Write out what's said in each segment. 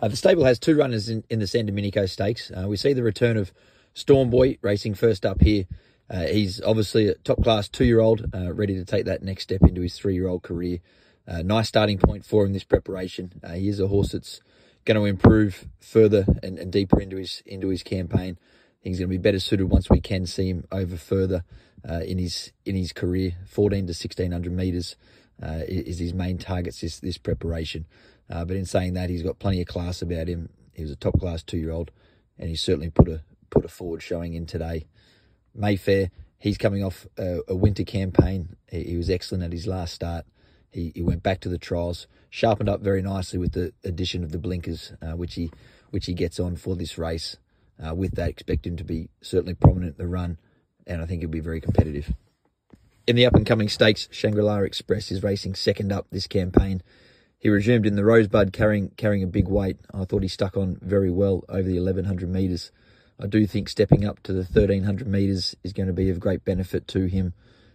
The stable has 2 runners in the San Domenico Stakes. We see the return of Storm Boy racing first up here. He's obviously a top-class 2-year-old, ready to take that next step into his 3-year-old career. Nice starting point for him this preparation. He is a horse that's going to improve further and deeper into his campaign. I think he's going to be better suited once we can see him over further in his career. 14 to 1600 metres is his main targets this preparation. But in saying that, he's got plenty of class about him. He was a top-class 2-year-old, and he's certainly put a forward showing in today. Mayfair, he's coming off a winter campaign. He was excellent at his last start. He went back to the trials, sharpened up very nicely with the addition of the blinkers, which he gets on for this race. With that, expect him to be certainly prominent in the run, and I think he'll be very competitive. In the up-and-coming stakes, Shangri-La Express is racing second up this campaign. He resumed in the Rosebud carrying a big weight. I thought he stuck on very well over the 1100 metres. I do think stepping up to the 1300 metres is going to be of great benefit to him.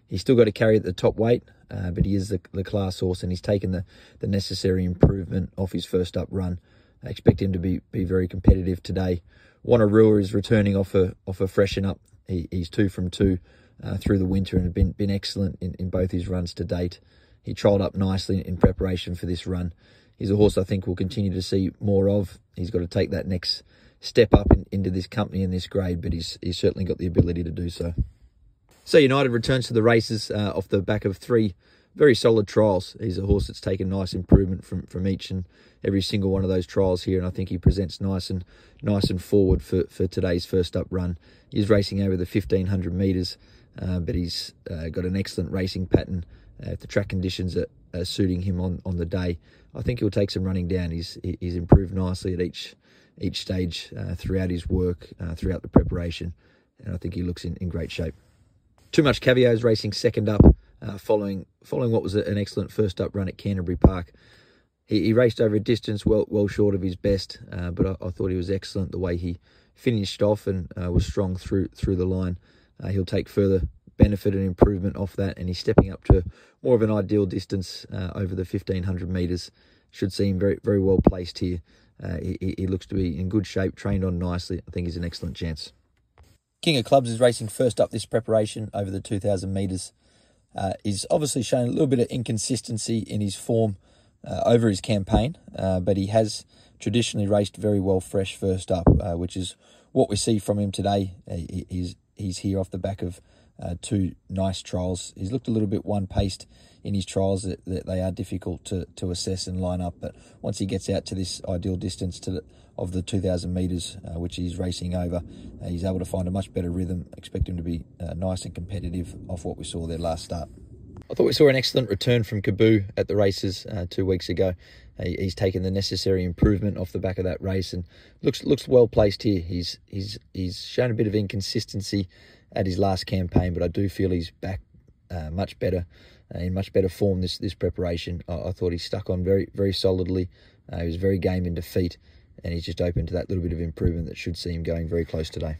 He's still got to carry at the top weight, but he is the class horse, and he's taken the necessary improvement off his first up run. I expect him to be very competitive today. Wanarua is returning off a freshen up. He's 2 from 2 through the winter and has been excellent in both his runs to date. He trialled up nicely in preparation for this run. He's a horse I think we'll continue to see more of. He's got to take that next step up into this company and this grade, but he's certainly got the ability to do so. So United returns to the races off the back of 3 very solid trials. He's a horse that's taken nice improvement from each and every single one of those trials here, and I think he presents nice and forward for today's first up run. He's racing over the 1500 metres, but he's got an excellent racing pattern. If the track conditions are suiting him on the day, I think he'll take some running down. He's improved nicely at each stage throughout his work, throughout the preparation, and I think he looks in great shape. Too Much Caviar is racing second up, following what was an excellent first up run at Canterbury Park. He raced over a distance well short of his best, but I thought he was excellent the way he finished off and was strong through the line. He'll take further benefit and improvement off that, and he's stepping up to more of an ideal distance over the 1500 metres. Should see him very, very well placed here. He looks to be in good shape, trained on nicely. I think he's an excellent chance. King of Clubs is racing first up this preparation over the 2000 metres. He's obviously shown a little bit of inconsistency in his form over his campaign, but he has traditionally raced very well fresh first up, which is what we see from him today. He's here off the back of 2 nice trials. He's looked a little bit one-paced in his trials, that they are difficult to assess and line up, but once he gets out to this ideal distance of the 2000 metres, which he's racing over, he's able to find a much better rhythm. Expect him to be nice and competitive off what we saw there last start. I thought we saw an excellent return from Kaboo at the races 2 weeks ago. He's taken the necessary improvement off the back of that race and looks well placed here. He's shown a bit of inconsistency at his last campaign, but I do feel he's back much better, in much better form this preparation. I thought he stuck on very, very solidly. He was very game in defeat, and he's just open to that little bit of improvement that should see him going very close today.